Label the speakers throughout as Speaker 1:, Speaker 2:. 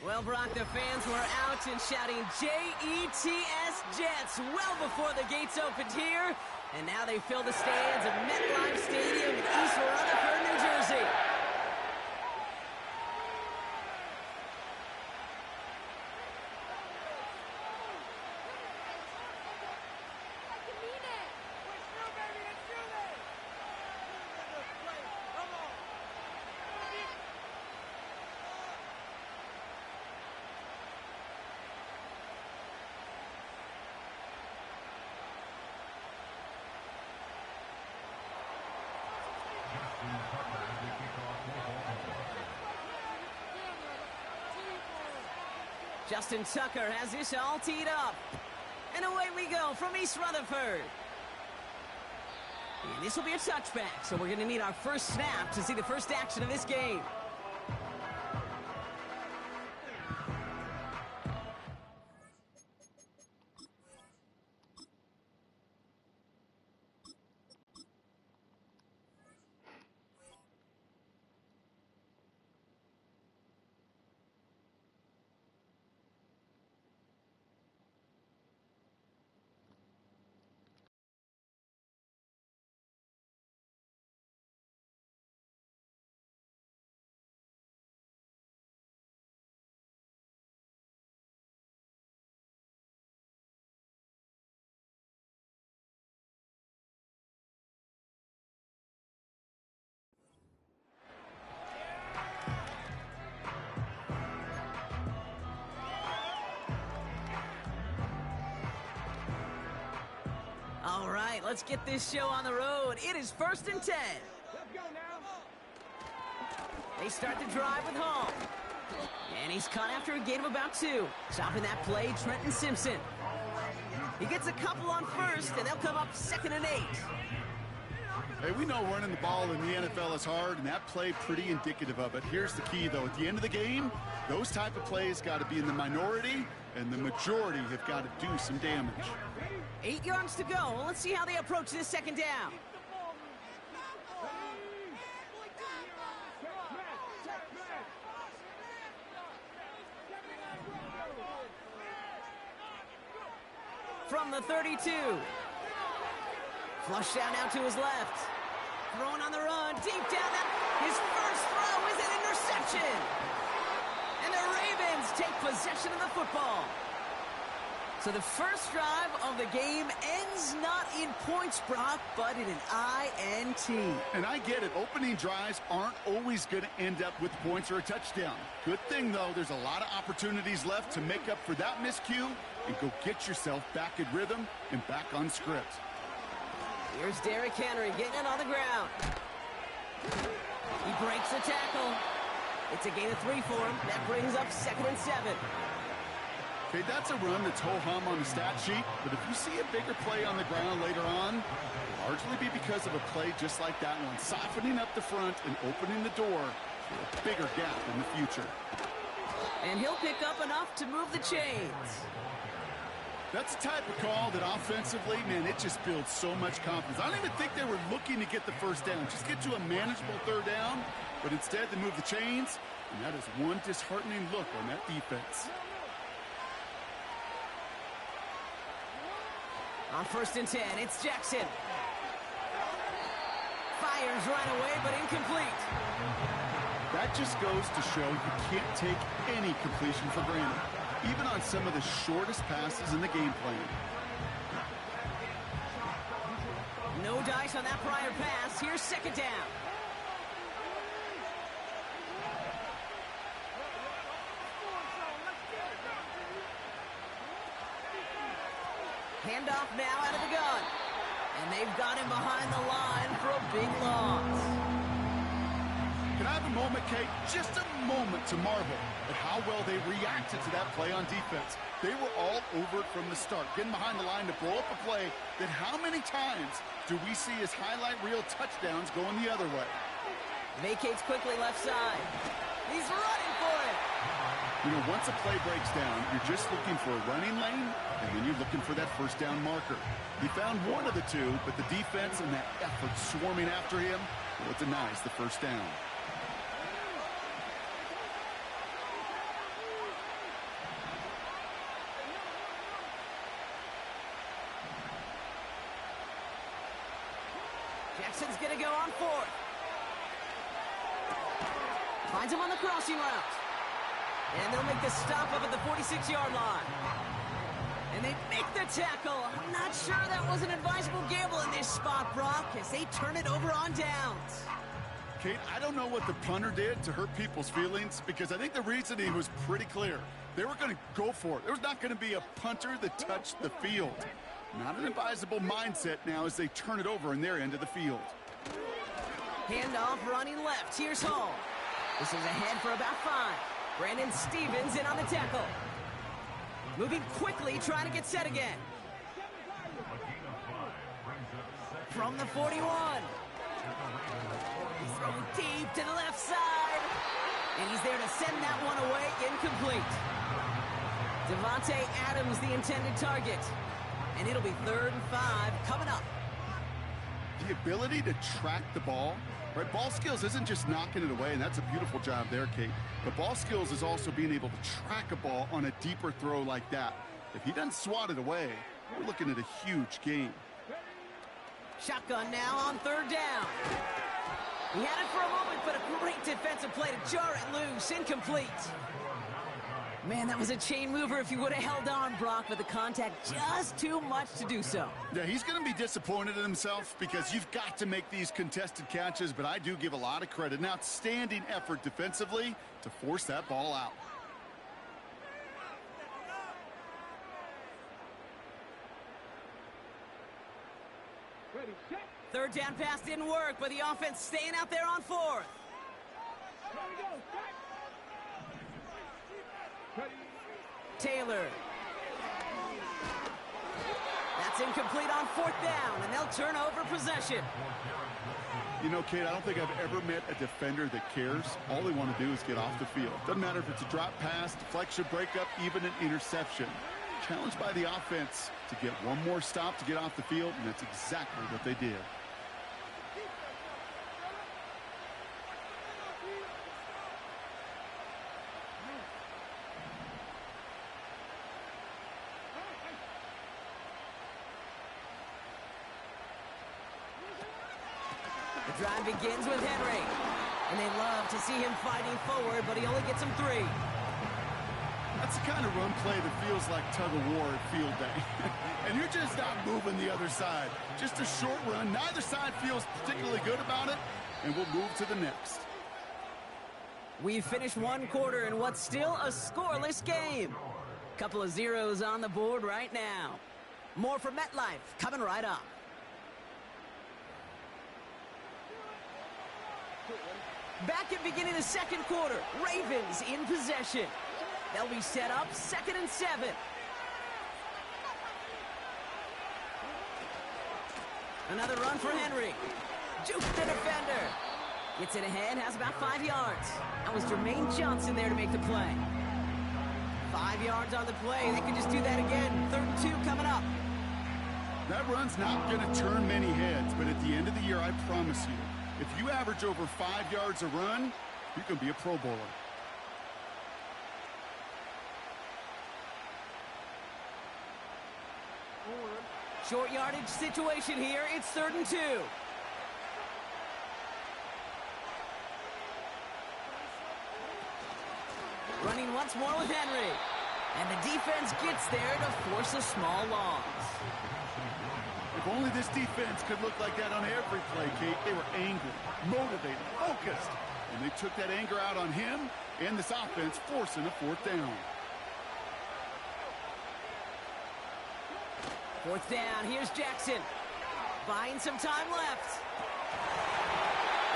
Speaker 1: Well, Brock, the fans were out and shouting J-E-T-S, Jets, well before the gates opened here. And now they fill the stands at MetLife Stadium in East Rutherford, New Jersey. Justin Tucker has this all teed up. And away we go from East Rutherford. And this will be a touchback, so we're going to need our first snap to see the first action of this game. All right, let's get this show on the road. It is 1st and 10.
Speaker 2: Let's go now.
Speaker 1: They start the drive with Hall. And he's caught after a gain of about 2. Stopping that play, Trenton Simpson. He gets a couple on first, and they'll come up 2nd and 8.
Speaker 3: Hey, we know running the ball in the NFL is hard, and that play pretty indicative of it. Here's the key, though. At the end of the game, those type of plays got to be in the minority, and the majority have got to do some damage.
Speaker 1: 8 yards to go. Well, let's see how they approach this 2nd down. From the 32. Flushed out now to his left. Throwing on the run. Deep down. His first throw is an interception. And the Ravens take possession of the football. So the first drive of the game ends not in points, Brock, but in an INT.
Speaker 3: And I get it. Opening drives aren't always going to end up with points or a touchdown. Good thing, though, there's a lot of opportunities left to make up for that miscue and go get yourself back in rhythm and back on script.
Speaker 1: Here's Derrick Henry getting it on the ground. He breaks the tackle. It's a gain of 3 for him. That brings up 2nd and 7.
Speaker 3: Okay, that's a run that's ho-hum on the stat sheet, but if you see a bigger play on the ground later on, it'll largely be because of a play just like that one, softening up the front and opening the door for a bigger gap in the future.
Speaker 1: And he'll pick up enough to move the chains.
Speaker 3: That's the type of call that offensively, man, it just builds so much confidence. I don't even think they were looking to get the first down, just get to a manageable 3rd down, but instead they move the chains, and that is one disheartening look on that defense.
Speaker 1: On 1st and 10, it's Jackson. Fires right away, but incomplete.
Speaker 3: That just goes to show you can't take any completion for granted, even on some of the shortest passes in the game plan.
Speaker 1: No dice on that prior pass. Here's 2nd down. Handoff now out of the gun. And they've got him behind the line for a big loss.
Speaker 3: Can I have a moment, Kate? Just a moment to marvel at how well they reacted to that play on defense. They were all over it from the start, getting behind the line to blow up a play that how many times do we see as highlight reel touchdowns going the other way?
Speaker 1: Vacates quickly left side. He's running for it.
Speaker 3: You know, once a play breaks down, you're just looking for a running lane, and then you're looking for that 1st down marker. He found one of the two, but the defense and that effort swarming after him, well, it denies the 1st down.
Speaker 1: Jackson's going to go on fourth. Finds him on the crossing route. And they'll make the stop up at the 46-yard line. And they make the tackle. I'm not sure that was an advisable gamble in this spot, Brock, as they turn it over on downs.
Speaker 3: Kate, I don't know what the punter did to hurt people's feelings, because I think the reasoning was pretty clear. They were going to go for it. There was not going to be a punter that touched the field. Not an advisable mindset now as they turn it over in their end of the field.
Speaker 1: Handoff running left. Here's Hall. This is ahead for about 5. Brandon Stevens in on the tackle. Moving quickly, trying to get set again. From the 41. He's throwing deep to the left side. And he's there to send that one away. Incomplete. Devontae Adams, the intended target. And it'll be 3rd and 5 coming up.
Speaker 3: The ability to track the ball, right? Ball skills isn't just knocking it away, and that's a beautiful job there, Kate. But ball skills is also being able to track a ball on a deeper throw like that. If he doesn't swat it away, we're looking at a huge game.
Speaker 1: Shotgun now on 3rd down. He had it for a moment, but a great defensive play to jar it loose. Incomplete. Man, that was a chain mover if he would have held on, Brock, but the contact just too much to do so.
Speaker 3: Yeah, he's going to be disappointed in himself because you've got to make these contested catches, but I do give a lot of credit. An outstanding effort defensively to force that ball out.
Speaker 2: Ready, set.
Speaker 1: 3rd down pass didn't work, but the offense staying out there on 4th.
Speaker 2: There we go, set. Ready.
Speaker 1: Taylor. That's incomplete on 4th down, and they'll turn over possession.
Speaker 3: You know, Kate, I don't think I've ever met a defender that cares. All they want to do is get off the field. Doesn't matter if it's a drop pass, deflection, breakup, even an interception. Challenged by the offense to get one more stop to get off the field, and that's exactly what they did.
Speaker 1: The drive begins with Henry. And they love to see him fighting forward, but he only gets him 3.
Speaker 3: That's the kind of run play that feels like tug-of-war at field day. And you're just not moving the other side. Just a short run. Neither side feels particularly good about it, and we'll move to the next.
Speaker 1: We've finished 1 quarter in what's still a scoreless game. Couple of zeros on the board right now. More from MetLife coming right up. Back at beginning of the 2nd quarter, Ravens in possession. They'll be set up 2nd and 7. Another run for Henry. Jukes the defender. Gets it ahead, has about 5 yards. That was Jermaine Johnson there to make the play. 5 yards on the play. They could just do that again. 3rd and 2 coming up.
Speaker 3: That run's not going to turn many heads, but at the end of the year, I promise you, if you average over 5 yards a run, you can be a Pro Bowler.
Speaker 1: Short yardage situation here. It's 3rd and 2. Running once more with Henry. And the defense gets there to force a small loss.
Speaker 3: If only this defense could look like that on every play, Kate. They were angry, motivated, focused. And they took that anger out on him and this offense, forcing a 4th down.
Speaker 1: 4th down. Here's Jackson. Buying some time left.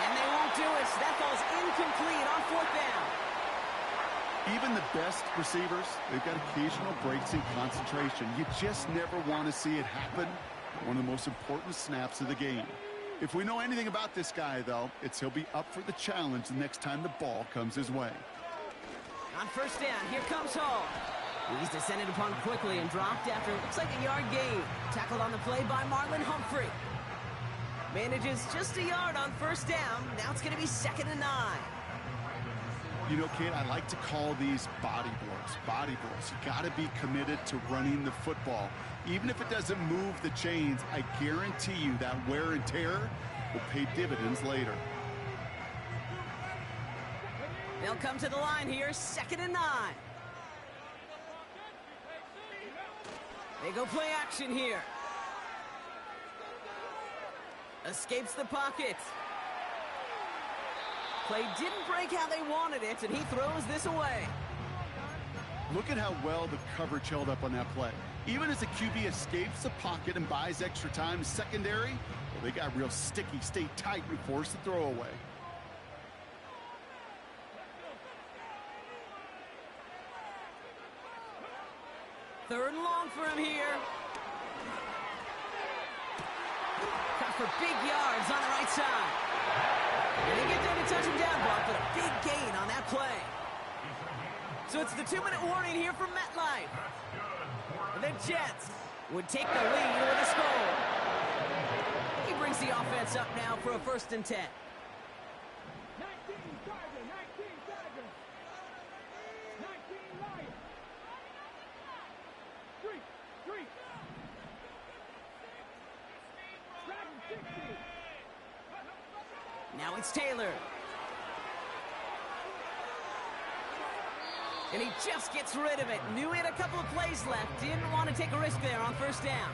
Speaker 1: And they won't do it. That ball's incomplete on 4th down.
Speaker 3: Even the best receivers, they've got occasional breaks in concentration. You just never want to see it happen. One of the most important snaps of the game. If we know anything about this guy, though, it's he'll be up for the challenge the next time the ball comes his way.
Speaker 1: On 1st down, here comes Hall. He's descended upon quickly and dropped after it looks like a yard gain. Tackled on the play by Marlon Humphrey. Manages just a yard on 1st down. Now it's going to be 2nd and 9.
Speaker 3: You know, Kate, I like to call these body blows. Body blows. You got to be committed to running the football. Even if it doesn't move the chains, I guarantee you that wear and tear will pay dividends later.
Speaker 1: They'll come to the line here, 2nd and 9. They go play action here. Escapes the pocket. Play didn't break how they wanted it, and he throws this away.
Speaker 3: Look at how well the coverage held up on that play. Even as the QB escapes the pocket and buys extra time, secondary, well, they got real sticky, stay tight, and force the throw away.
Speaker 1: Third and long for him here. Cut for big yards on the right side. And they get there to touch him down, Brock, but a big gain on that play. So it's the 2-minute warning here from MetLife. The Jets would take the lead with a score. He brings the offense up now for a 1st and 10.
Speaker 2: 19 Tiger, 19 Tiger. 19 Lion. Street. Dragon 60.
Speaker 1: Now it's Taylor. And he just gets rid of it. Knew he had a couple of plays left. Didn't want to take a risk there on 1st down.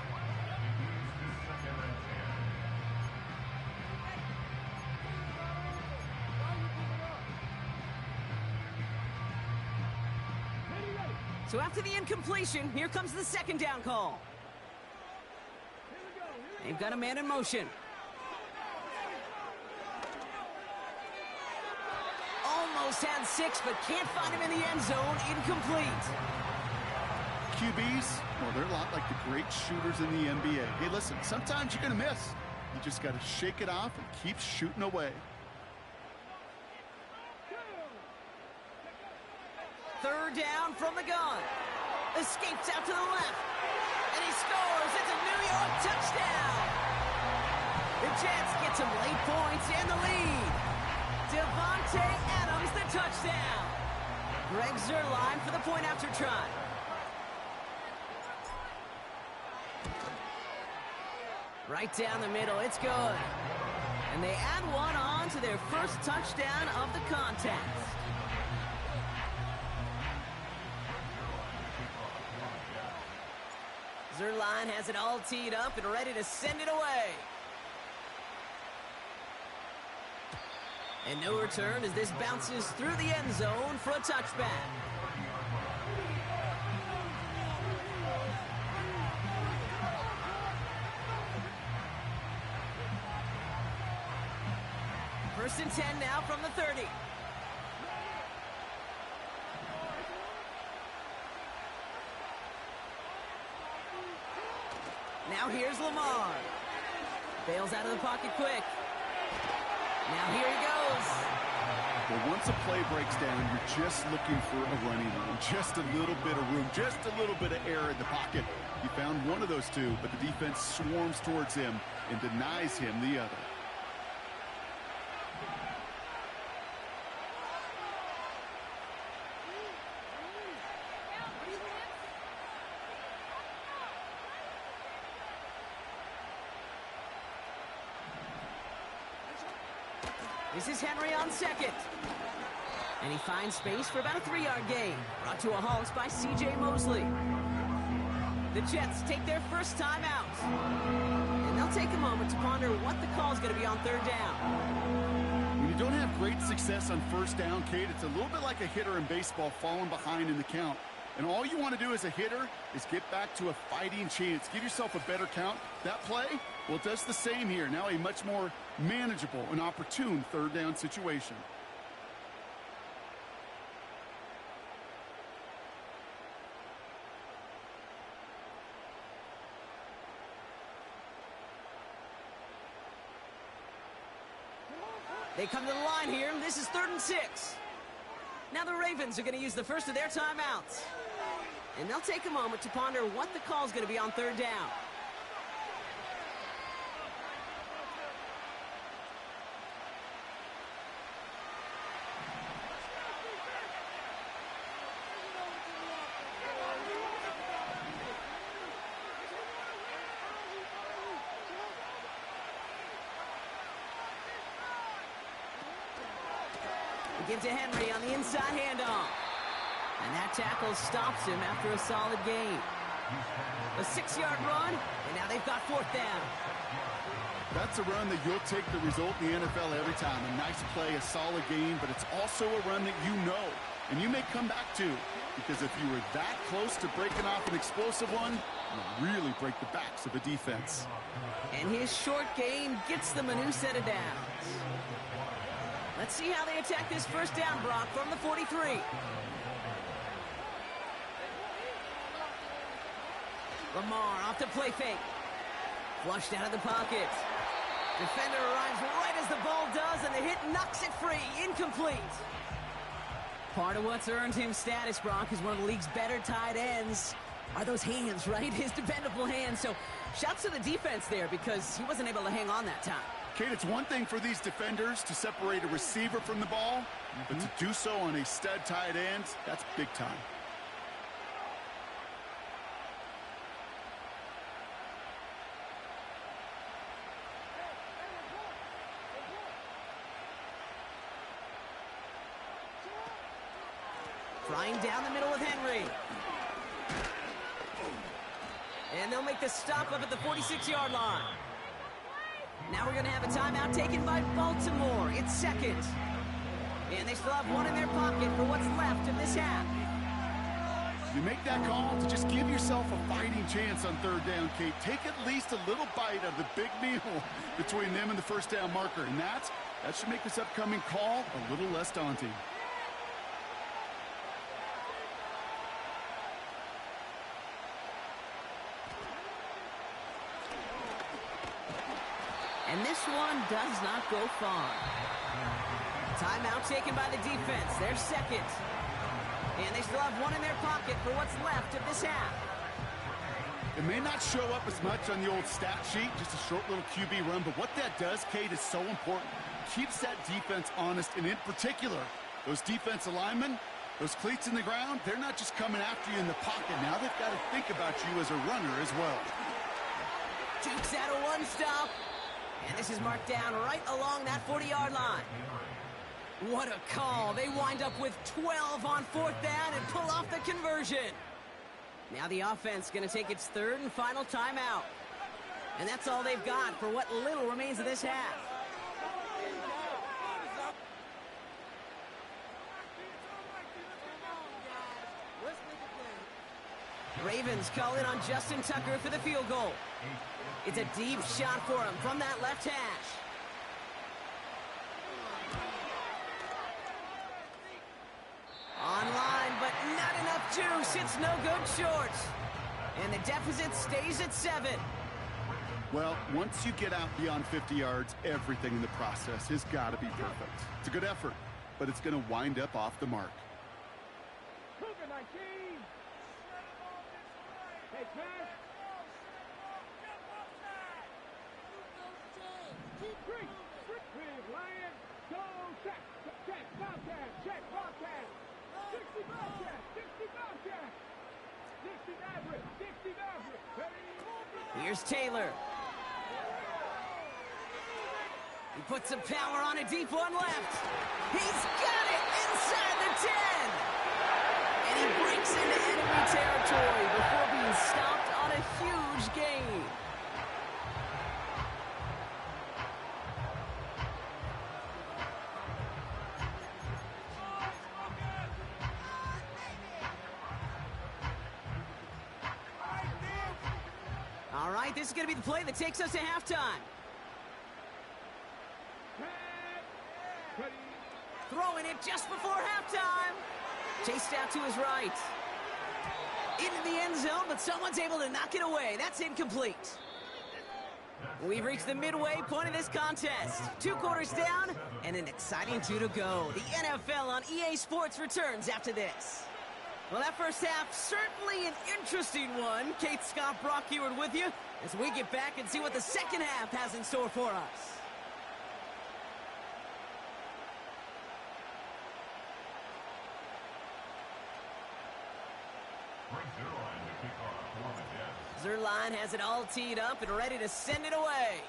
Speaker 1: So after the incompletion, here comes the 2nd down call. They've got a man in motion. Almost had 6, but can't find him in the end zone. Incomplete.
Speaker 3: QBs, well, they're a lot like the great shooters in the NBA. Hey, listen, sometimes you're going to miss. You just got to shake it off and keep shooting away.
Speaker 1: 3rd down from the gun. Escapes out to the left. And he scores. It's a New York touchdown. The Jets get some late points and the lead. Devontae Adams, the touchdown. Greg Zuerlein for the point after try. Right down the middle, it's good. And they add one on to their 1st touchdown of the contest. Zuerlein has it all teed up and ready to send it away. And no return as this bounces through the end zone for a touchback. First and 10 now from the 30. Now here's Lamar. Bails out of the pocket quick. Now here he goes.
Speaker 3: Well, once a play breaks down, you're just looking for a running room. Just a little bit of room, just a little bit of air in the pocket. He found one of those two, but the defense swarms towards him and denies him the other.
Speaker 1: This is Henry on 2nd. And he finds space for about a 3-yard gain. Brought to a halt by C.J. Mosley. The Jets take their 1st time out. And they'll take a moment to ponder what the call is going to be on 3rd down.
Speaker 3: When you don't have great success on 1st down, Kate, it's a little bit like a hitter in baseball falling behind in the count. And all you want to do as a hitter is get back to a fighting chance. Give yourself a better count. That play, well, it does the same here. Now a much more manageable and opportune 3rd down situation.
Speaker 1: They come to the line here. This is 3rd and 6. Now the Ravens are going to use the first of their timeouts. And they'll take a moment to ponder what the call is going to be on 3rd down. give to Henry on the inside handoff. And that tackle stops him after a solid gain. A 6-yard run, and now they've got 4th down.
Speaker 3: That's a run that you'll take the result in the NFL every time. A nice play, a solid gain, but it's also a run that you know, and you may come back to, because if you were that close to breaking off an explosive one, you really break the backs of the defense.
Speaker 1: And his short gain gets them a new set of downs. Let's see how they attack this 1st down, Brock, from the 43. Lamar off the play fake. Flushed out of the pocket. Defender arrives right as the ball does, and the hit knocks it free. Incomplete. Part of what's earned him status, Brock, is one of the league's better tight ends. Are those hands, right? His dependable hands. So shouts to the defense there because he wasn't able to hang on that time.
Speaker 3: Kate, it's one thing for these defenders to separate a receiver from the ball, but to do so on a stud tight end, that's big time.
Speaker 1: Flying down the middle with Henry. And they'll make the stop up at the 46-yard line. Now we're going to have a timeout taken by Baltimore. It's 2nd. And they still have one in their pocket for what's left of this half.
Speaker 3: You make that call to just give yourself a fighting chance on 3rd down, Kate. Take at least a little bite of the big meal between them and the 1st down marker. And that should make this upcoming call a little less daunting.
Speaker 1: And this one does not go far. Timeout taken by the defense. They're 2nd. And they still have one in their pocket for what's left of this half.
Speaker 3: It may not show up as much on the old stat sheet, just a short little QB run, but what that does, Kate, is so important. Keeps that defense honest, and in particular, those defensive linemen, those cleats in the ground, they're not just coming after you in the pocket. Now they've got to think about you as a runner as well.
Speaker 1: Jukes out a one-stop. And this is marked down right along that 40-yard line. What a call. They wind up with 12 on 4th down and pull off the conversion. Now the offense going to take its 3rd and final timeout. And that's all they've got for what little remains of this half. Ravens call in on Justin Tucker for the field goal. It's a deep shot for him from that left hash. Online, but not enough juice. It's no good short. And the deficit stays at 7.
Speaker 3: Well, once you get out beyond 50 yards, everything in the process has got to be perfect. It's a good effort, but it's going to wind up off the mark.
Speaker 2: Cougar 19. Hey, pass. Lion, go, check, Bobcat, check, Bobcat. 60 Bobcat, 60 Bobcat. 60 Maverick, 60 Maverick.
Speaker 1: Here's Taylor. He puts some power on a deep one left. He's got it inside the 10. And he breaks into enemy territory before being stopped on a huge gain. All right, this is going to be the play that takes us to halftime. Throwing it just before halftime. Chased out to his right. Into the end zone, but someone's able to knock it away. That's incomplete. We've reached the midway point of this contest. 2 quarters down and an exciting 2 to go. The NFL on EA Sports returns after this. Well, that first half, certainly an interesting one. Kate, Scott, Brock Eward with you as we get back and see what the second half has in store for us. Zerline has it all teed up and ready to send it away.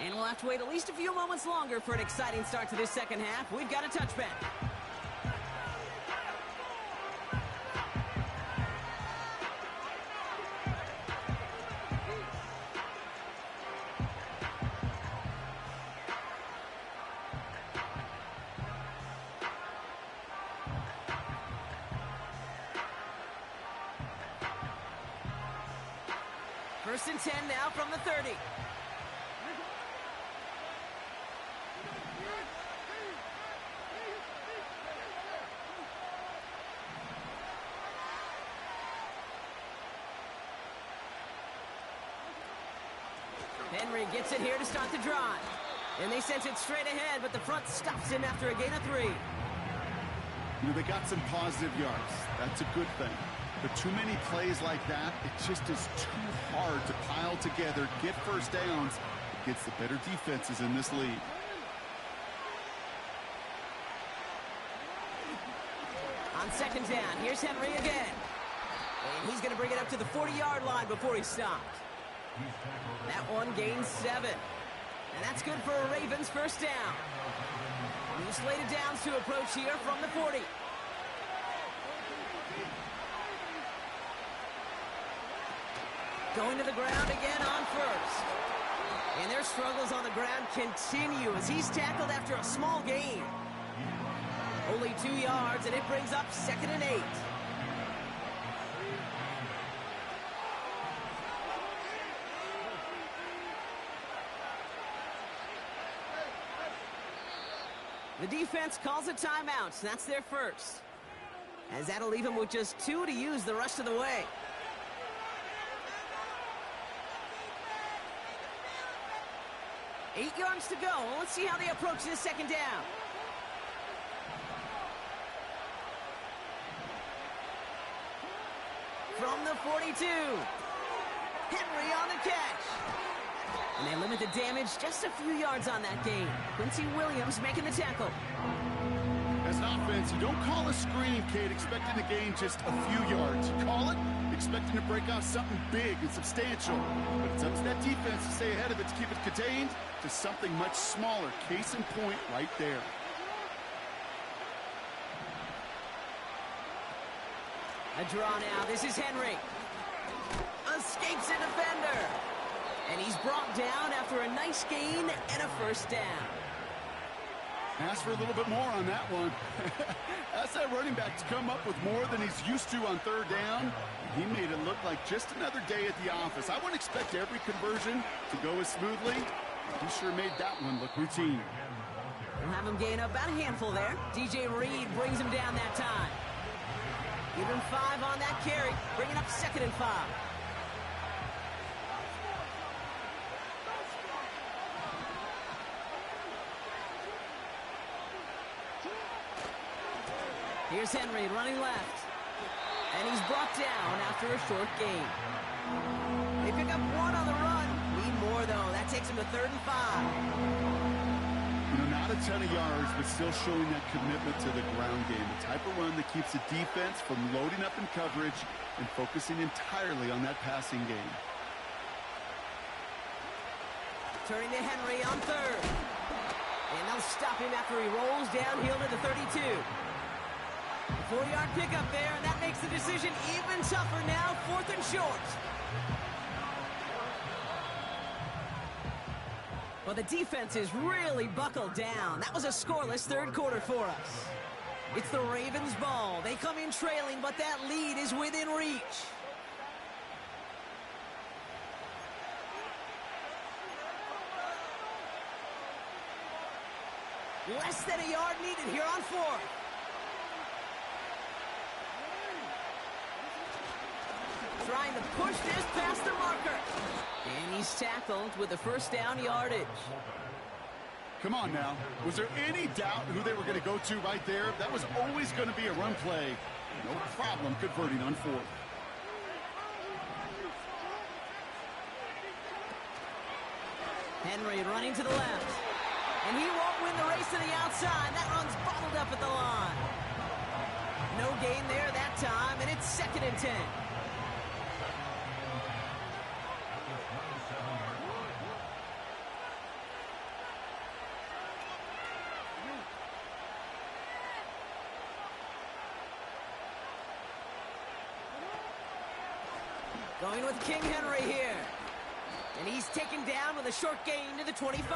Speaker 1: And we'll have to wait at least a few moments longer for an exciting start to this second half. We've got a touchback. First and 10 now from the 30. Henry gets it here to start the drive. And they sent it straight ahead, but the front stops him after a gain of 3.
Speaker 3: You know, they got some positive yards. That's a good thing. But too many plays like that, it just is too hard to pile together, get first downs against the better defenses in this league.
Speaker 1: On second down, here's Henry again. And he's going to bring it up to the 40-yard line before he stopped. That one gains 7. And that's good for a Ravens first down. New slated downs to approach here from the 40. Going to the ground again on first. And their struggles on the ground continue as he's tackled after a small gain. Only 2 yards, and it brings up 2nd and 8. The defense calls a timeout. That's their first. As that'll leave him with just 2 to use the rest of the way. Eight yards to go. Let's see how they approach this second down. From the 42. Henry on the catch. And they limit the damage just a few yards on that gain. Quincy Williams making the tackle.
Speaker 3: As an offense, you don't call a screen, kid, expecting to gain just a few yards. You call it expecting to break out something big and substantial. But it's up to that defense to stay ahead of it, to keep it contained to something much smaller. Case in point right there.
Speaker 1: A draw now. This is Henry. Escapes a defender. And he's brought down after a nice gain and a first down.
Speaker 3: Ask for a little bit more on that one. That's that running back to come up with more than he's used to on third down. He made it look like just another day at the office. I wouldn't expect every conversion to go as smoothly. He sure made that one look routine.
Speaker 1: We'll have him gain about a handful there. DJ Reed brings him down that time. Even 5 on that carry, bringing up 2nd and 5. Here's Henry running left. And he's brought down after a short gain. They pick up 1 on the run. Need more, though. That takes him to 3rd and 5.
Speaker 3: You know, not a ton of yards, but still showing that commitment to the ground game. The type of run that keeps the defense from loading up in coverage and focusing entirely on that passing game.
Speaker 1: Turning to Henry on 3rd. And they'll stop him after he rolls downhill to the 32. 4-yard pickup there, and that makes the decision even tougher now, 4th and short. Well, the defense is really buckled down. That was a scoreless third quarter for us. It's the Ravens' ball. They come in trailing, but that lead is within reach. Less than a yard needed here on 4th. Trying to push this past the marker. And he's tackled with the first down yardage.
Speaker 3: Come on now. Was there any doubt who they were going to go to right there? That was always going to be a run play. No problem converting on 4th.
Speaker 1: Henry running to the left. And he won't win the race to the outside. That run's bottled up at the line. No gain there that time, and it's 2nd and 10. Going with King Henry here. And he's taken down with a short gain to the 25.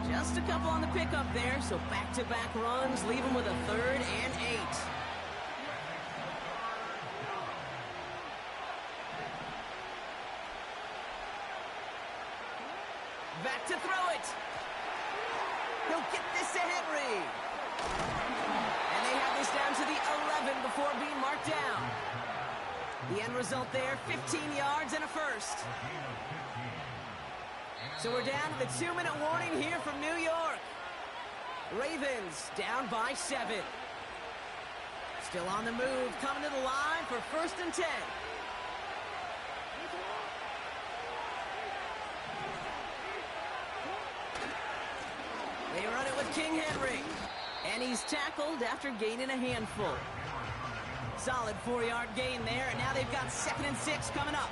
Speaker 1: Just a couple on the pickup there, so back-to-back runs leave him with a 3rd and 8. Back to throw it. He'll get this to Henry. And they have this down to the 11 before being marked down. The end result there, 15 yards and a first. So we're down to the 2-minute warning here from New York. Ravens down by 7. Still on the move, coming to the line for 1st and 10. They run it with King Henry. And he's tackled after gaining a handful. Solid 4-yard gain there, and now they've got 2nd and 6 coming up.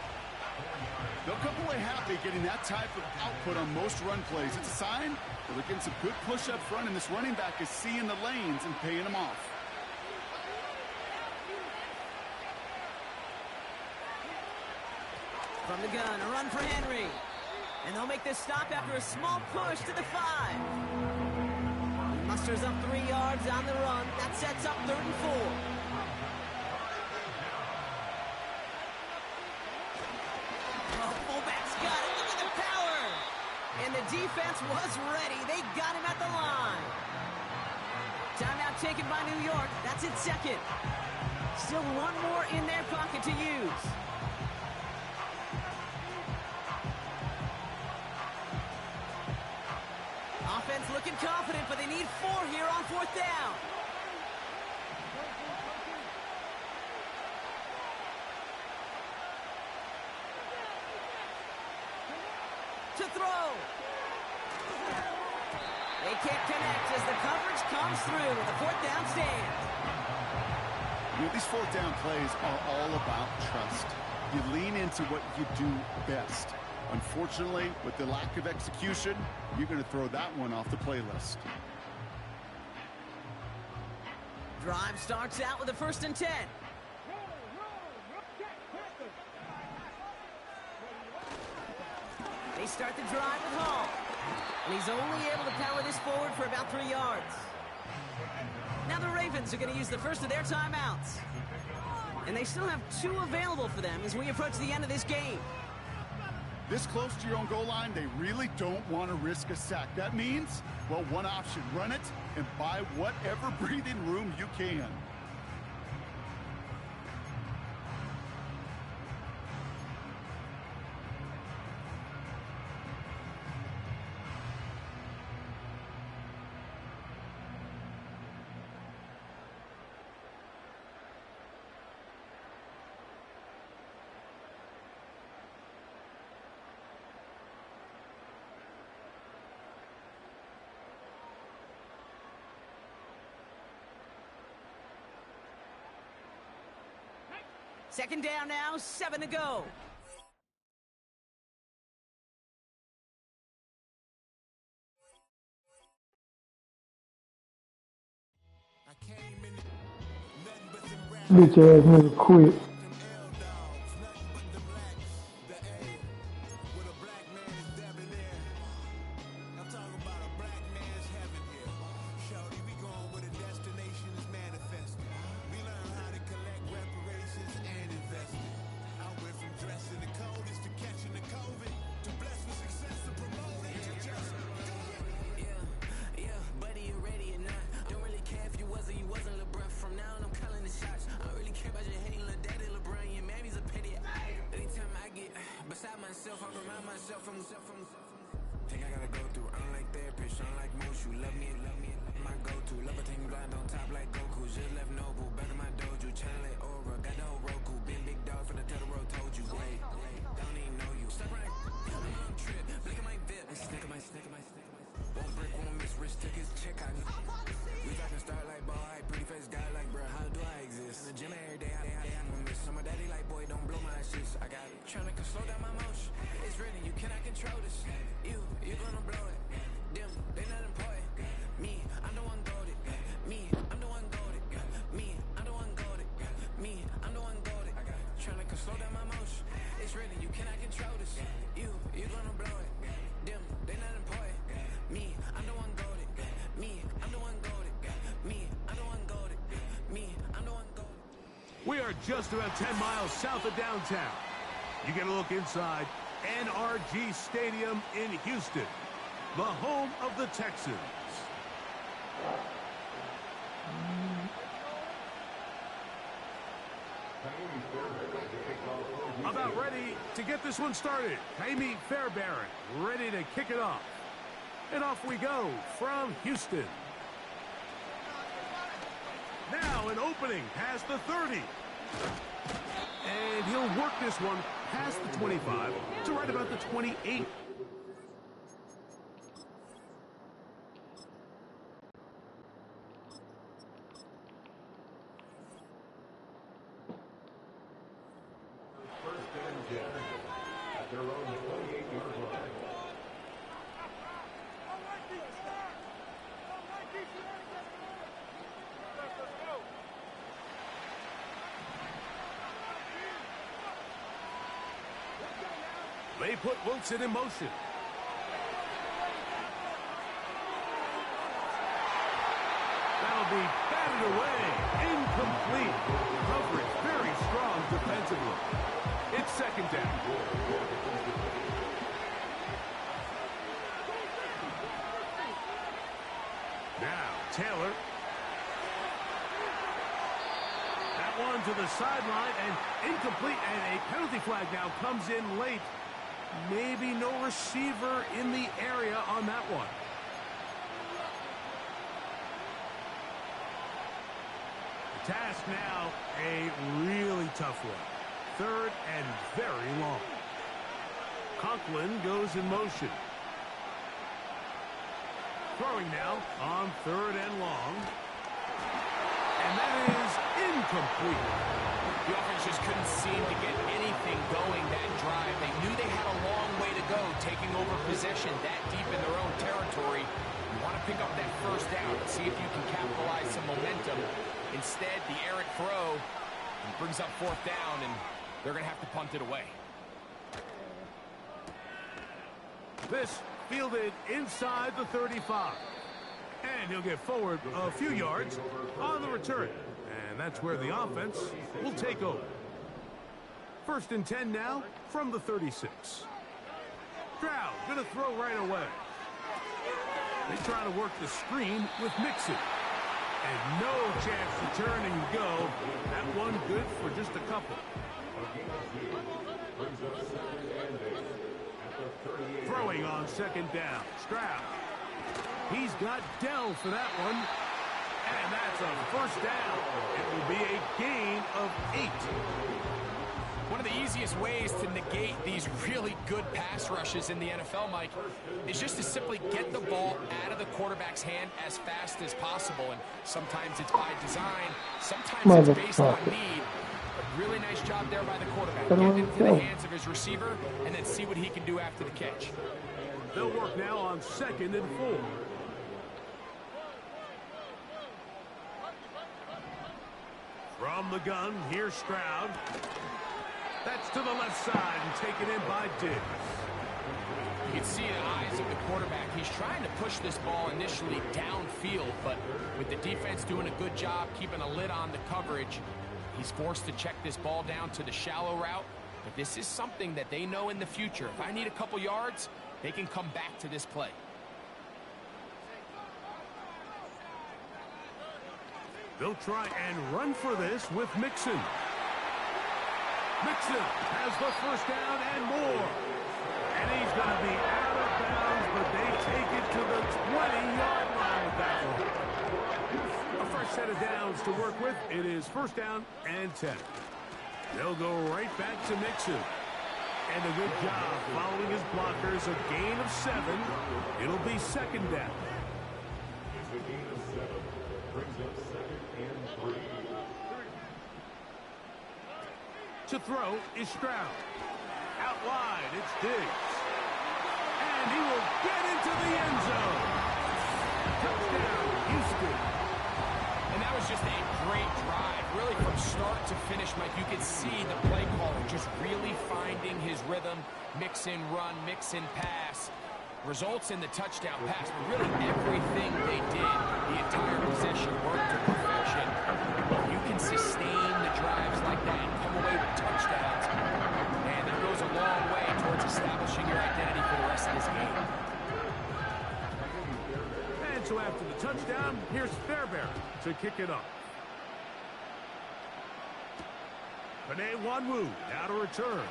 Speaker 3: They'll come away happy getting that type of output on most run plays. It's a sign that they're getting some good push up front, and this running back is seeing the lanes and paying them off.
Speaker 1: From the gun, a run for Henry. And they'll make this stop after a small push to the 5. He musters up 3 yards on the run. That sets up 3rd and 4. Oh, fullback's got it. Look at the power. And the defense was ready. They got him at the line. Timeout taken by New York. That's its 2nd. Still one more in their pocket to use. Offense looking confident, but they need 4 here on 4th down. To throw. They can't connect as the coverage comes through. The 4th down stand.
Speaker 3: You know, these 4th down plays are all about trust. You lean into what you do best. Unfortunately, with the lack of execution, you're going to throw that one off the playlist.
Speaker 1: Drive starts out with a 1st and 10. They start the drive with Hall. And he's only able to power this forward for about 3 yards. Now the Ravens are going to use the first of their timeouts. And they still have 2 available for them as we approach the end of this game.
Speaker 3: This close to your own goal line, they really don't want to risk a sack. That means, well, one option, run it and buy whatever breathing room you can.
Speaker 1: Second down now, 7 to go.
Speaker 4: Bitch ass nigga quit.
Speaker 5: Think I gotta go through, unlike therapist, unlike most. You love me, my go-to. Love a team blind on top like Goku. Just left Noble, back in my dojo. Channel like Aura, got the whole Roku. Big dog from the Telltale told you. Wait, don't even know you. Stop right, I'm trip. Blink at my VIP, and snicker my. One brick, one miss, rich tickets, check out. We talking start like ball, hype, pretty face guy like, bro, how do I exist? In the gym every day, I'm gonna miss. So my daddy like, boy, don't blow my shit. I got it, tryna slow down my motion. It's ready, you cannot control this. You gonna blow it. Them, they not important. Me, I'm the one goated. Me, I'm the one goated. Me, I'm the one goated. Me, I'm the one goated. Tryna slow down
Speaker 2: We are just about 10 miles south of downtown. You get a look inside NRG Stadium in Houston, the home of the Texans. About ready to get this one started. Jaime Fairbairn ready to kick it off. And off we go from Houston. Now an opening past the 30. And he'll work this one past the 25 to right about the 28. They put Wilson in motion. That'll be batted away. Incomplete. Coverage very strong defensively. It's second down. Now, Taylor. That one to the sideline and incomplete. And a penalty flag now comes in late. Maybe no receiver in the area on that one. The task now, a really tough one. Third and very long. Conklin goes in motion. Throwing now on third and long. And that is incomplete.
Speaker 6: The offense just couldn't seem to get anything going that drive. They knew they had a long way to go, taking over possession that deep in their own territory. You want to pick up that first down and see if you can capitalize some momentum. Instead, the errant throw brings up fourth down, and they're going to have to punt it away.
Speaker 2: This fielded inside the 35. And he'll get forward a few yards on the return. And that's where the offense will take over. First and 10 now from the 36. Stroud going to throw right away. They try to work the screen with Mixon. And no chance to turn and go. That one good for just a couple. Throwing on second down. Stroud. He's got Dell for that one. And that's a first down. It will be a gain of 8.
Speaker 6: One of the easiest ways to negate these really good pass rushes in the NFL, Mike, is just to simply get the ball out of the quarterback's hand as fast as possible. And sometimes it's by design, sometimes it's based on need. But really nice job there by the quarterback. Get it into the hands of his receiver and then see what he can do after the catch.
Speaker 2: They'll work now on second and 4. From the gun, here's Stroud. That's to the left side and taken in by Diggs.
Speaker 6: You can see in the eyes of the quarterback, he's trying to push this ball initially downfield, but with the defense doing a good job keeping a lid on the coverage, he's forced to check this ball down to the shallow route. But this is something that they know in the future. If I need a couple yards, they can come back to this play.
Speaker 2: They'll try and run for this with Mixon. Mixon has the first down and more. And he's going to be out of bounds, but they take it to the 20-yard line with that one. A fresh set of downs to work with. It is first down and 10. They'll go right back to Mixon. And a good job following his blockers. A gain of 7. It'll be second down. To throw is Stroud. Out wide, it's Diggs. And he will get into the end zone. Touchdown, Houston.
Speaker 6: And that was just a great drive. Really from start to finish, Mike, you could see the play caller just really finding his rhythm. Mix in run, mix in pass. Results in the touchdown pass. But really everything they did, the entire possession worked to perfection. You can sustain the drives
Speaker 2: Here's Fairbairn to kick it off. Panay Wanwu now to return.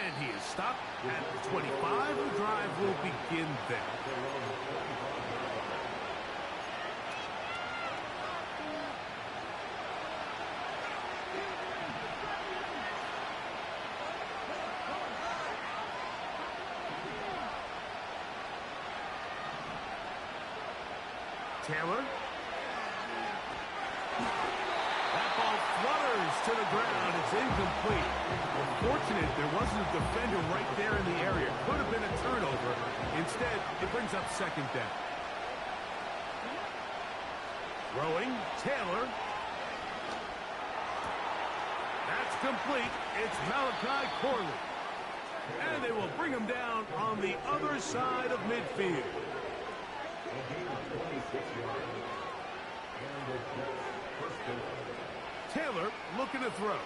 Speaker 2: And he is stopped at the 25. The drive will begin there. Taylor. That ball flutters to the ground. It's incomplete. Unfortunate there wasn't a defender right there in the area. Could have been a turnover. Instead, it brings up second down. Throwing, Taylor. That's complete. It's Malachi Corley. And they will bring him down on the other side of midfield. Taylor looking to throw.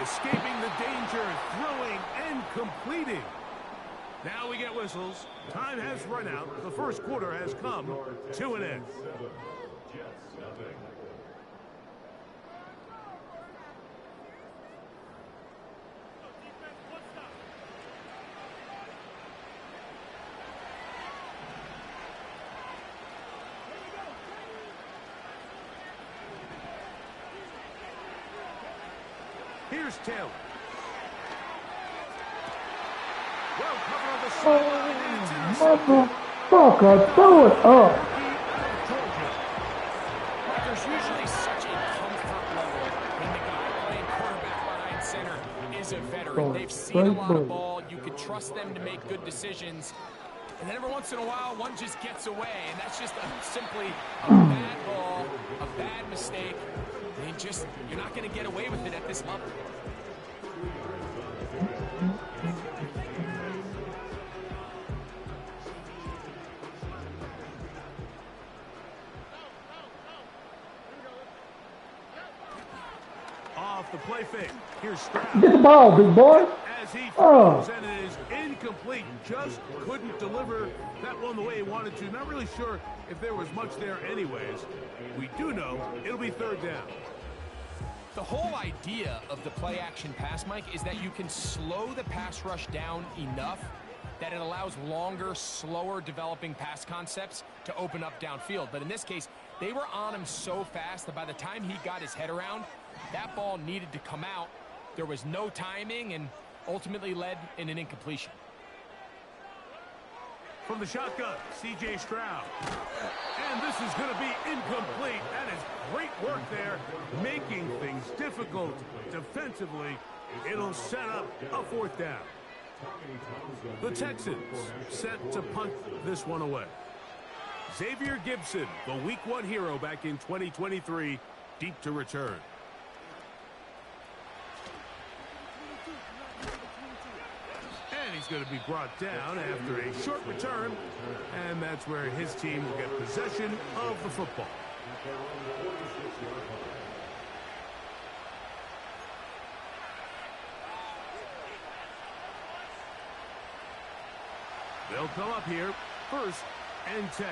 Speaker 2: Escaping the danger, throwing and completing. Now we get whistles. Time has run out. The first quarter has come to an end. Here's Taylor. Well covered on the sideline, and it's intercepted.
Speaker 4: Motherfucker, throw it up.
Speaker 6: There's usually such a comfort level when the guy playing quarterback behind center is a veteran. They've seen a lot of ball. You can trust them to make good decisions. And then every once in a while, one just gets away, and that's just simply a bad ball, a bad mistake. You're not going to get away with it at this level.
Speaker 2: Off the play fake. Here's Stroud.
Speaker 4: Get the ball, big boy.
Speaker 2: As he throws, and it is incomplete. Just couldn't deliver that one the way he wanted to. Not really sure if there was much there anyways. We do know it'll be third down.
Speaker 6: The whole idea of the play-action pass, Mike, is that you can slow the pass rush down enough that it allows longer, slower developing pass concepts to open up downfield. But in this case, they were on him so fast that by the time he got his head around, that ball needed to come out. There was no timing and ultimately led in an incompletion.
Speaker 2: From the shotgun, C.J. Stroud. And this is going to be incomplete. That is great work there, making things difficult defensively. It'll set up a fourth down. The Texans set to punt this one away. Xavier Gibson, the Week 1 hero back in 2023, deep to return. And he's going to be brought down after a short return, and that's where his team will get possession of the football. They'll come up here, 1st and 10.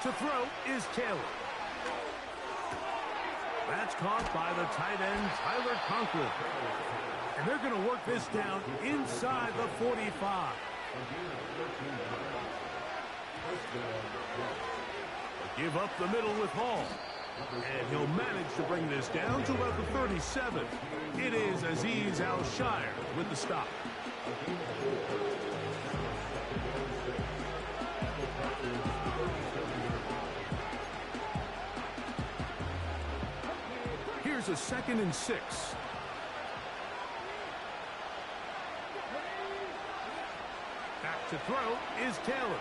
Speaker 2: To throw is Taylor. That's caught by the tight end, Tyler Conklin. And they're going to work this down inside the 45. Give up the middle with Hall. And he'll manage to bring this down to about the 37. It is Azeez Al-Shire with the stop. Here's a 2nd and 6. Back to throw is Taylor.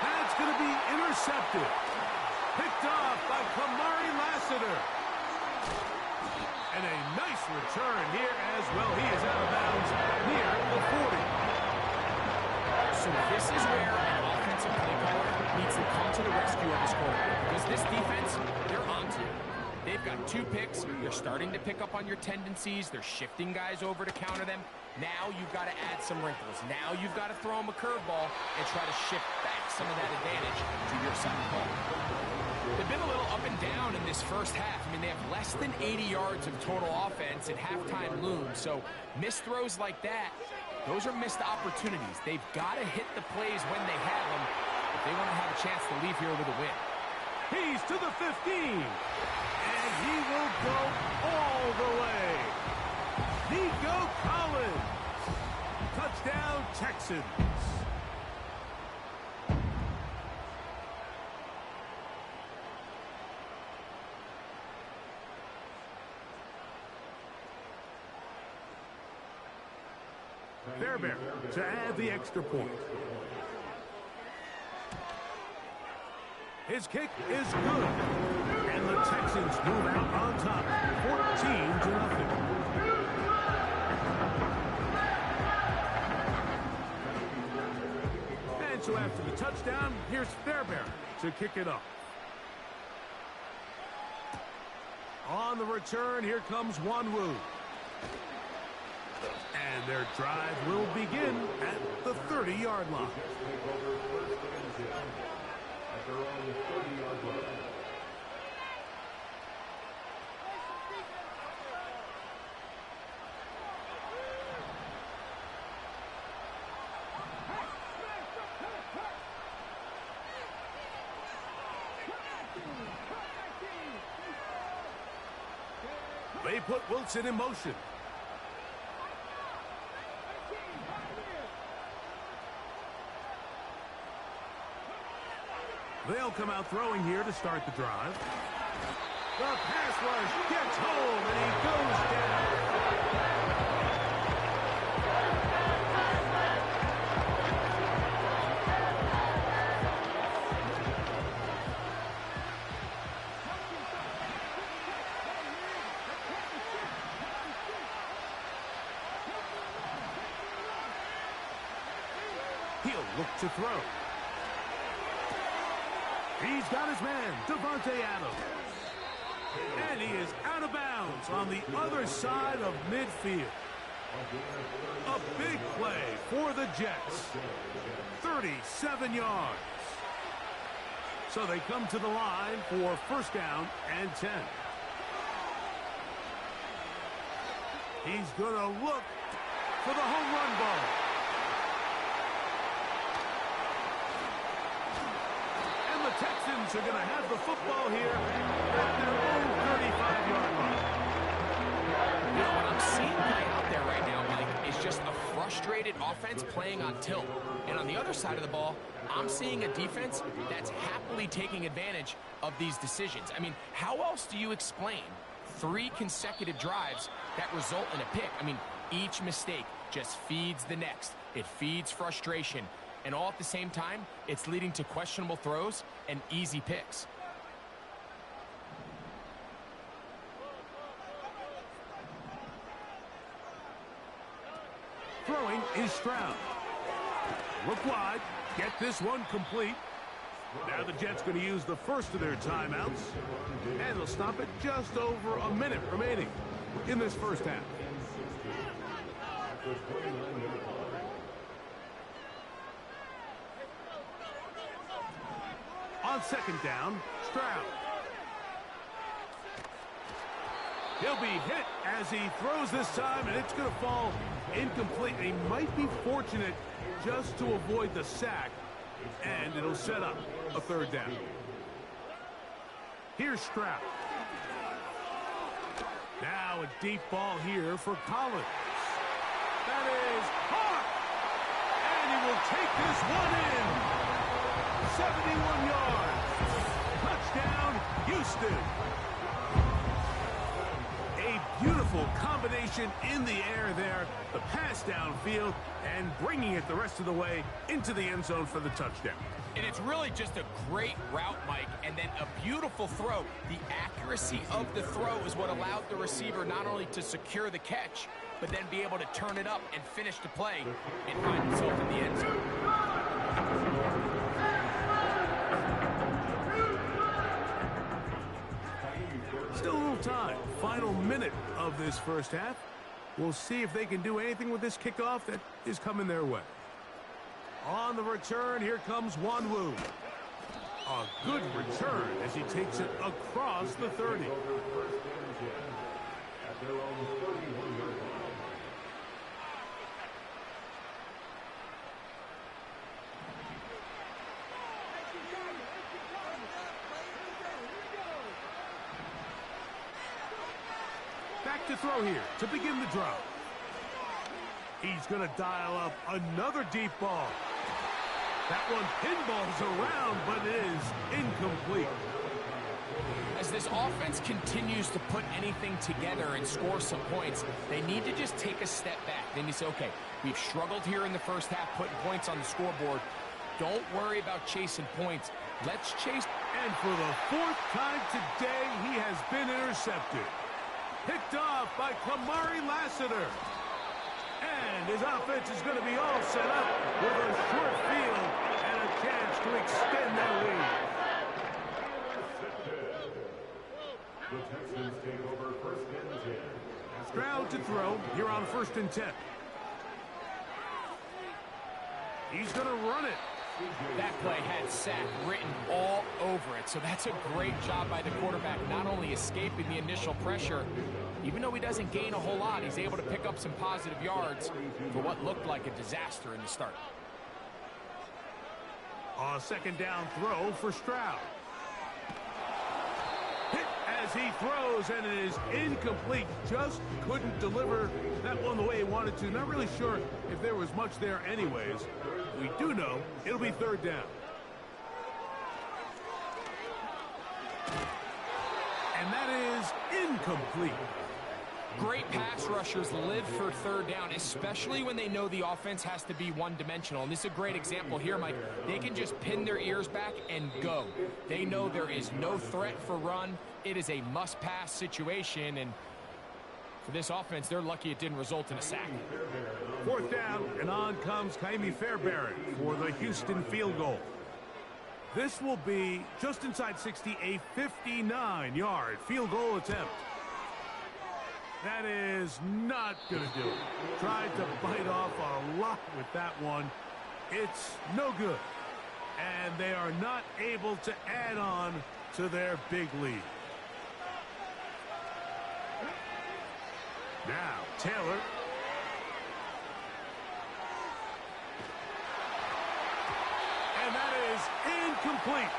Speaker 2: That's going to be intercepted. Picked off by Kamari Lassiter. And a nice return here as well. He is out of bounds near the 40.
Speaker 6: So this is where an offense defensive play caller needs to come to the rescue of his quarterback, because this defense, they're onto you. They've got 2 picks. They're starting to pick up on your tendencies. They're shifting guys over to counter them. Now you've got to add some wrinkles. Now you've got to throw them a curveball and try to shift back some of that advantage to your side of the ball. They've been a little up and down in this first half. I mean, they have less than 80 yards of total offense at halftime looms. So missed throws like that, those are missed opportunities. They've got to hit the plays when they have them if they want to have a chance to leave here with a win.
Speaker 2: He's to the 15. And he will go all the way. Nico Collins. Touchdown, Texans. Fairbairn to add the extra point. His kick is good. And the Texans move out on top, 14-0. And so after the touchdown, here's Fairbairn to kick it up. On the return, here comes Wanwu. And their drive will begin at the 30-yard line. They put Wilson in motion. They'll come out throwing here to start the drive. The pass rush gets home, and he goes down. He'll look to throw. He's got his man, Devontae Adams. And he is out of bounds on the other side of midfield. A big play for the Jets. 37 yards. So they come to the line for first down and 10. He's going to look for the home run ball. Texans are going to have the football here at their own 35-yard line.
Speaker 6: You know, what I'm seeing play out there right now, Mike, is just a frustrated offense playing on tilt. And on the other side of the ball, I'm seeing a defense that's happily taking advantage of these decisions. I mean, how else do you explain 3 consecutive drives that result in a pick? I mean, each mistake just feeds the next. It feeds frustration. And all at the same time, it's leading to questionable throws and easy picks.
Speaker 2: Throwing is Stroud. Look wide. Get this one complete. Now the Jets going to use the first of their timeouts. And they'll stop it just over a minute remaining in this first half. On second down, Stroud. He'll be hit as he throws this time, and it's going to fall incomplete. He might be fortunate just to avoid the sack, and it'll set up a third down. Here's Stroud. Now a deep ball here for Collins. That is hard, and he will take this one in. 71 yards. Touchdown, Houston. A beautiful combination in the air there. The pass downfield and bringing it the rest of the way into the end zone for the touchdown.
Speaker 6: And it's really just a great route, Mike, and then a beautiful throw. The accuracy of the throw is what allowed the receiver not only to secure the catch, but then be able to turn it up and finish the play and find himself in the end zone.
Speaker 2: little time. Final minute of this first half. We'll see if they can do anything with this kickoff that is coming their way. On the return, here comes Wanwu. A good return as he takes it across the 30. Back to throw here to begin the drive. He's going to dial up another deep ball. That one pinballs around, but it is incomplete.
Speaker 6: As this offense continues to put anything together and score some points, they need to just take a step back. Then you say, okay, we've struggled here in the first half putting points on the scoreboard. Don't worry about chasing points. Let's chase.
Speaker 2: And for the fourth time today, he has been intercepted. Picked off by Kamari Lassiter. And his offense is going to be all set up with a short field and a chance to extend their lead.
Speaker 7: The Texans take over first and 10.
Speaker 2: Stroud to throw here on 1st and 10. He's going to run it.
Speaker 6: That play had sack written all over it, so that's a great job by the quarterback, not only escaping the initial pressure, even though he doesn't gain a whole lot, he's able to pick up some positive yards for what looked like a disaster in the start.
Speaker 2: A 2nd down throw for Stroud. Hit as he throws, and it is incomplete. Just couldn't deliver that one the way he wanted to. Not really sure if there was much there anyways. We do know it'll be 3rd down. And that is incomplete.
Speaker 6: Great pass rushers live for 3rd down, especially when they know the offense has to be one-dimensional. And this is a great example here, Mike. They can just pin their ears back and go. They know there is no threat for run. It is a must-pass situation, and for this offense, they're lucky it didn't result in a sack.
Speaker 2: 4th down, and on comes Kaimi Fairbairn for the Houston field goal. This will be just inside 60, a 59-yard field goal attempt. That is not going to do it. Tried to bite off a lot with that one. It's no good. And they are not able to add on to their big lead. Now, Taylor. And that is incomplete.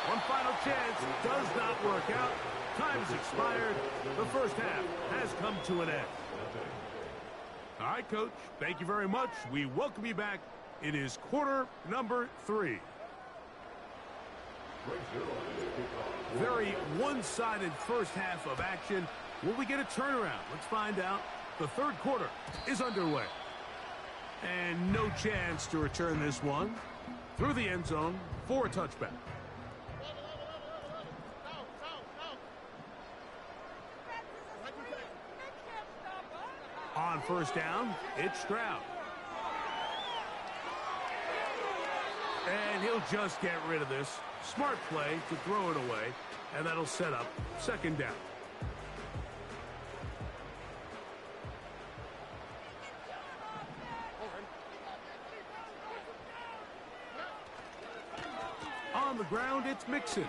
Speaker 2: One final chance does not work out. Time has expired. The first half has come to an end. All right, Coach, thank you very much. We welcome you back. It is quarter number 3. Very one-sided first half of action. Will we get a turnaround? Let's find out. The 3rd quarter is underway. And no chance to return this one through the end zone for a touchback. On 1st down, it's Stroud. And he'll just get rid of this. Smart play to throw it away, and that'll set up 2nd down. On the ground, it's Mixon.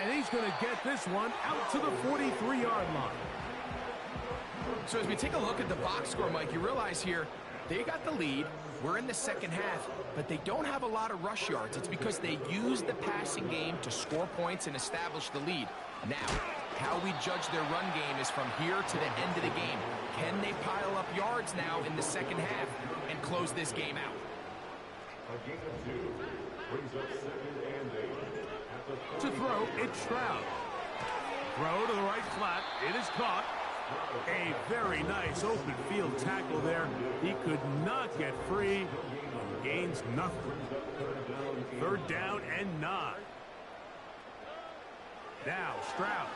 Speaker 2: And he's going to get this one out to the 43-yard line.
Speaker 6: So as we take a look at the box score, Mike, you realize here they got the lead. We're in the second half, but they don't have a lot of rush yards. It's because they use the passing game to score points and establish the lead. Now, how we judge their run game is from here to the end of the game. Can they pile up yards now in the second half and close this game out?
Speaker 7: A gain of 2 brings up 2nd and 8.
Speaker 2: To throw, it's Stroud. Throw to the right flat. It is caught. A very nice open field tackle there. He could not get free and gains nothing. 3rd down and 9. Now Stroud.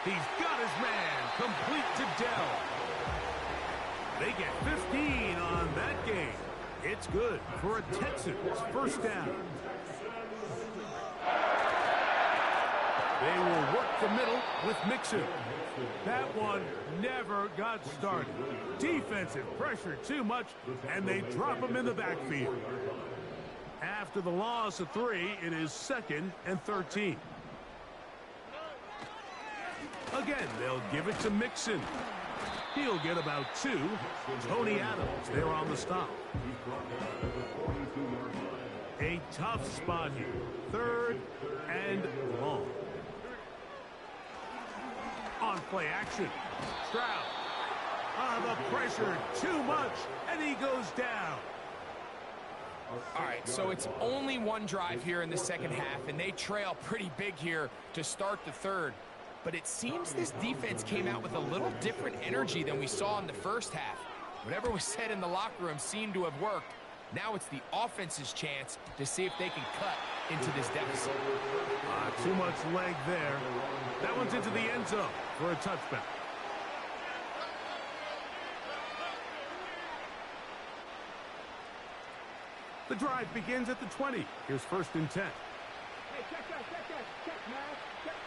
Speaker 2: He's got his man complete to Dell. They get 15 on that game. It's good for a Texans 1st down. They will work the middle with Mixon. That one never got started. Defensive pressure too much, and they drop him in the backfield. After the loss of 3, it is 2nd and 13. Again, they'll give it to Mixon. He'll get about 2. Tony Adams there on the stop. A tough spot here. 3rd and long. On play action. Stroud. The pressure too much, and he goes down.
Speaker 6: All right, so it's only one drive here in the second half, and they trail pretty big here to start the 3rd. But it seems this defense came out with a little different energy than we saw in the first half. Whatever was said in the locker room seemed to have worked. Now it's the offense's chance to see if they can cut into this deficit.
Speaker 2: Too much leg there. That one's into the end zone for a touchback. The drive begins at the 20. Here's 1st and 10.
Speaker 4: Hey, check that, man. Check.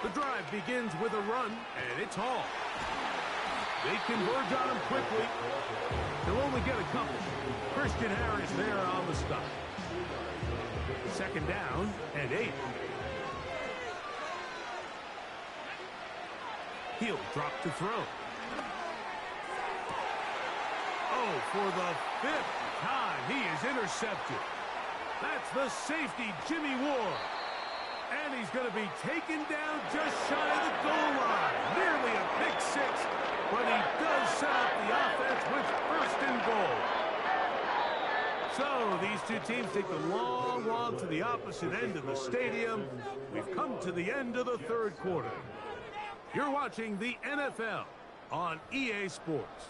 Speaker 2: The drive begins with a run, and it's Hall. They converge on him quickly. They'll only get a couple. Christian Harris there on the stop. 2nd down and 8. He'll drop to throw. Oh, for the 5th time, he is intercepted. That's the safety, Jimmy Ward. And he's going to be taken down just shy of the goal line. Nearly a pick 6, but he does set up the offense with 1st and goal. So these two teams take the long walk to the opposite end of the stadium. We've come to the end of the 3rd quarter. You're watching the NFL on EA Sports.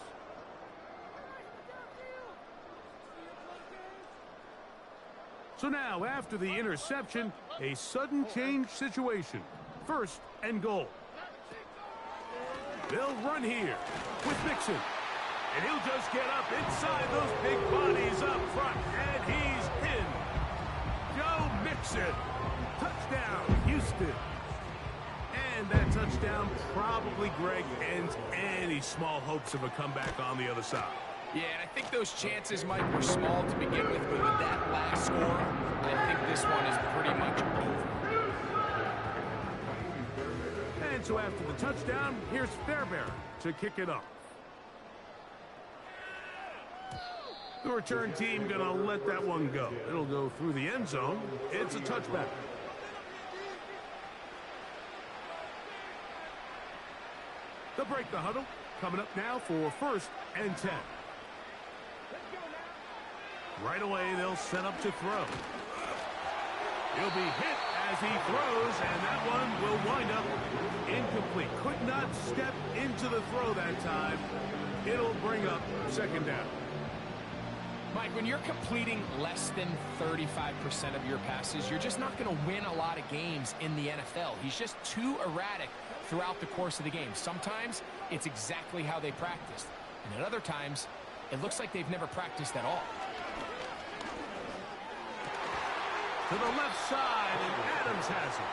Speaker 2: So now, after the interception, a sudden change situation. 1st and goal. They'll run here with Mixon. And he'll just get up inside those big bodies up front. And he's in. Joe Mixon. Touchdown, Houston. And that touchdown probably, Greg, ends any small hopes of a comeback on the other side.
Speaker 6: Yeah, and I think those chances, Mike, were small to begin with, but with that last score, I think this one is pretty much over.
Speaker 2: And so after the touchdown, here's Fairbairn to kick it off. The return team going to let that one go. It'll go through the end zone. It's a touchback. They'll break the huddle. Coming up now for 1st and 10. Right away, they'll set up to throw. He'll be hit as he throws, and that one will wind up incomplete. Could not step into the throw that time. It'll bring up 2nd down.
Speaker 6: Mike, when you're completing less than 35% of your passes, you're just not going to win a lot of games in the NFL. He's just too erratic throughout the course of the game. Sometimes it's exactly how they practiced, and at other times it looks like they've never practiced at all.
Speaker 2: To the left side, and Adams has it.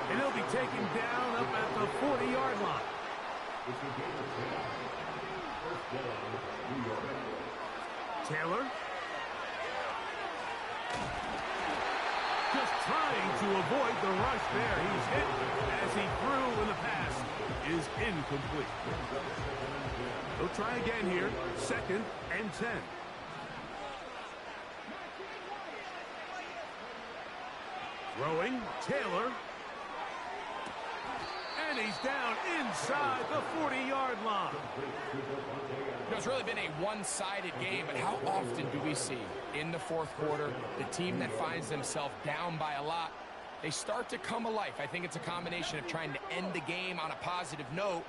Speaker 2: And he'll be taken down up at the 40-yard line. Taylor. Just trying to avoid the rush there. He's hit as he threw, and the pass is incomplete. They'll try again here. 2nd and 10. Throwing, Taylor. And he's down inside the 40-yard line.
Speaker 6: You know, it's really been a one-sided game, but how often do we see in the 4th quarter the team that finds themselves down by a lot, they start to come alive? I think it's a combination of trying to end the game on a positive note,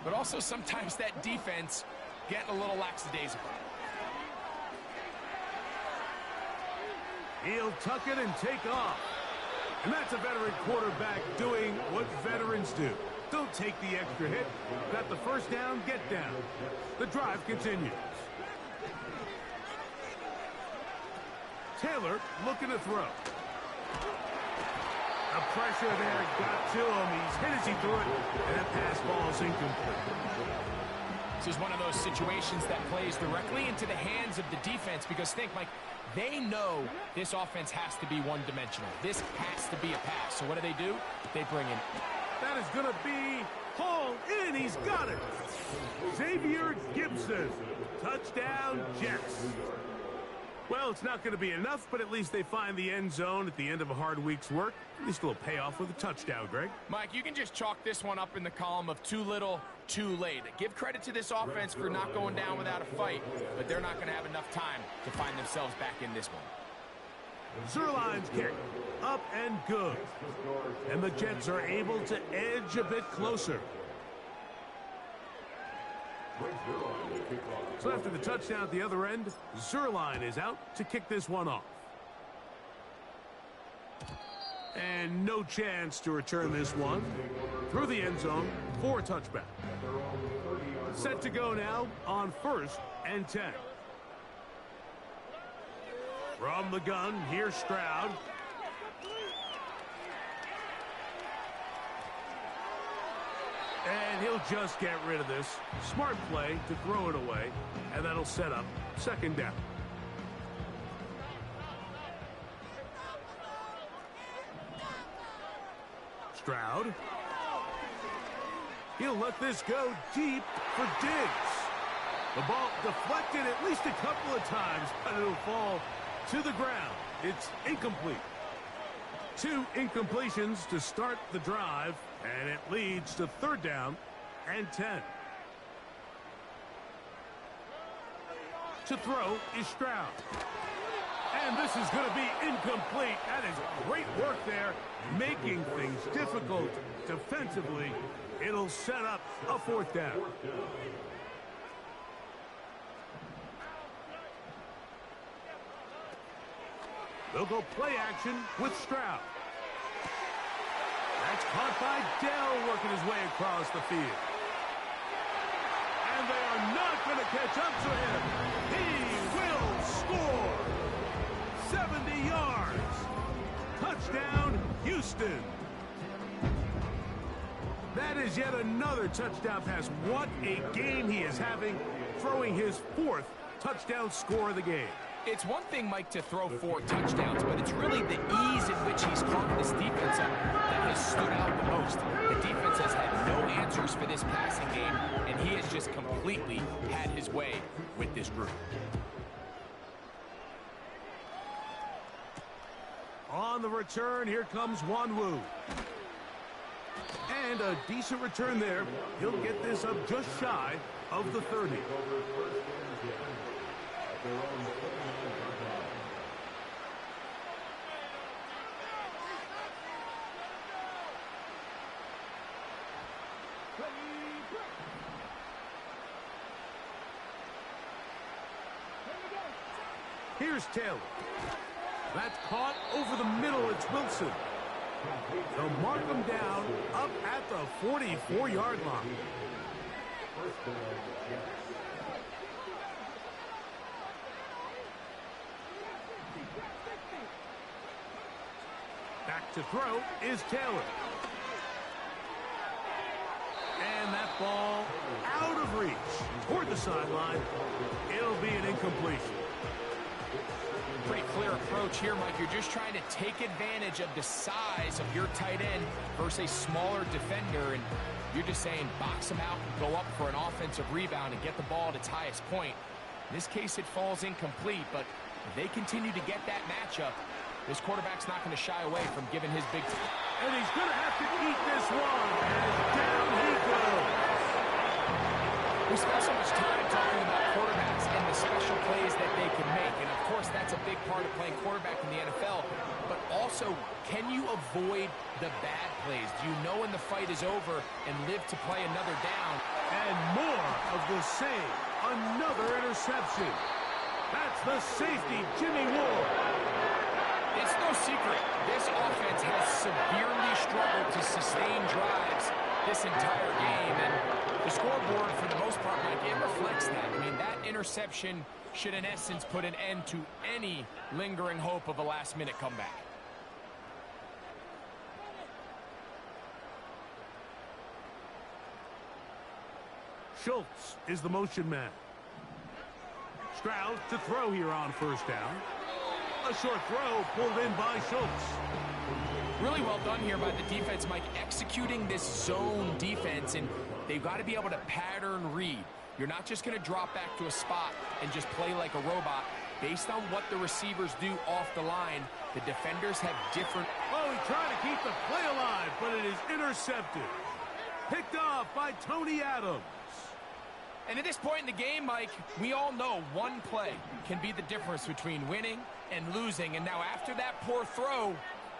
Speaker 6: but also sometimes that defense getting a little lackadaisical.
Speaker 2: He'll tuck it and take off. And that's a veteran quarterback doing what veterans do. Don't take the extra hit. Got the first down, get down. The drive continues. Taylor looking to throw. The pressure there got to him. He's hit as he threw it, and that pass ball is incomplete.
Speaker 6: This is one of those situations that plays directly into the hands of the defense because think, Mike, they know this offense has to be one-dimensional. This has to be a pass. So what do? They bring in.
Speaker 2: That is going to be hauled in. He's got it. Xavier Gibson. Touchdown, Jets. Well, it's not going to be enough, but at least they find the end zone at the end of a hard week's work. At least a little payoff with a touchdown, Greg.
Speaker 6: Mike, you can just chalk this one up in the column of too little, too late. Give credit to this offense for not going down without a fight, but they're not going to have enough time to find themselves back in this one.
Speaker 2: Zerline's kick, up and good. And the Jets are able to edge a bit closer. So after the touchdown at the other end, Zerline is out to kick this one off. And no chance to return this one through the end zone for a touchback. Set to go now on 1st and 10. From the gun, here's Stroud. And he'll just get rid of this. Smart play to throw it away, and that'll set up 2nd down. Stroud. He'll let this go deep for Diggs. The ball deflected at least a couple of times, but it'll fall to the ground. It's incomplete. 2 incompletions to start the drive, and it leads to 3rd down and 10. To throw is Stroud. And this is going to be incomplete. That is great work there, making things difficult defensively. It'll set up a 4th down. They'll go play action with Stroud. That's caught by Dell working his way across the field. And they are not going to catch up to him. He will score. 70 yards. Touchdown, Houston. That is yet another touchdown pass. What a game he is having, throwing his 4th touchdown score of the game.
Speaker 6: It's one thing, Mike, to throw 4 touchdowns, but it's really the ease in which he's carved this defense up that has stood out the most. The defense has had no answers for this passing game, and he has just completely had his way with this group.
Speaker 2: On the return, here comes Wanwu. And a decent return there. He'll get this up just shy of the 30. Here's Taylor. That's caught over the middle. It's Wilson. They'll mark him down up at the 44-yard line. Back to throw is Taylor. And that ball out of reach toward the sideline. It'll be an incompletion.
Speaker 6: Pretty clear approach here, Mike. You're just trying to take advantage of the size of your tight end versus a smaller defender, and you're just saying box him out and go up for an offensive rebound and get the ball at its highest point. In this case, it falls incomplete, but if they continue to get that matchup, this quarterback's not going to shy away from giving his big...
Speaker 2: And he's going to have to eat this one, and down he goes.
Speaker 6: We spent so much time talking about quarterbacks and the special plays that they can make. And, of course, that's a big part of playing quarterback in the NFL. But also, can you avoid the bad plays? Do you know when the fight is over and live to play another down?
Speaker 2: And more of the same. Another interception. That's the safety, Jimmy Ward.
Speaker 6: It's no secret. This offense has severely struggled to sustain drives this entire game, and the scoreboard, for the most part, Mike, it reflects that. I mean, that interception should, in essence, put an end to any lingering hope of a last-minute comeback.
Speaker 2: Schultz is the motion man. Stroud to throw here on first down. A short throw pulled in by Schultz.
Speaker 6: Really well done here by the defense, Mike, executing this zone defense, and they've got to be able to pattern read. You're not just going to drop back to a spot and just play like a robot. Based on what the receivers do off the line, the defenders have different...
Speaker 2: Oh, he tried to keep the play alive, but it is intercepted. Picked off by Tony Adams.
Speaker 6: And at this point in the game, Mike, we all know one play can be the difference between winning and losing. And now after that poor throw,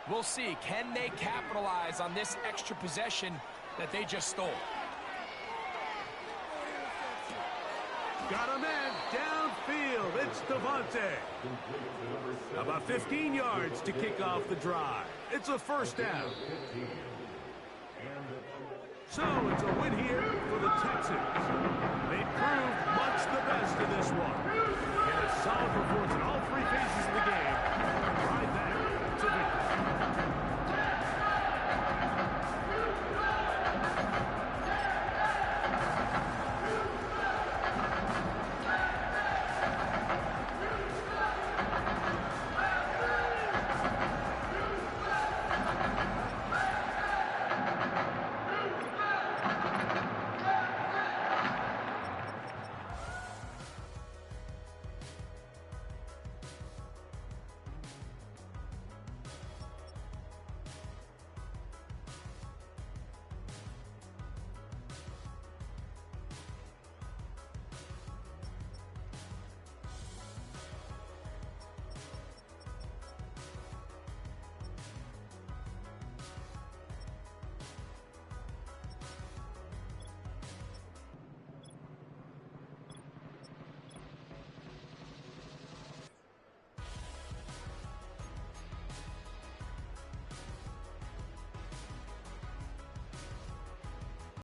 Speaker 6: we'll see, can they capitalize on this extra possession that they just stole?
Speaker 2: Got a man downfield. It's Devontae. About 15 yards to kick off the drive. It's a first down. So it's a win here for the Texans. They proved much the best in this one. And a solid performance in all three phases of the game.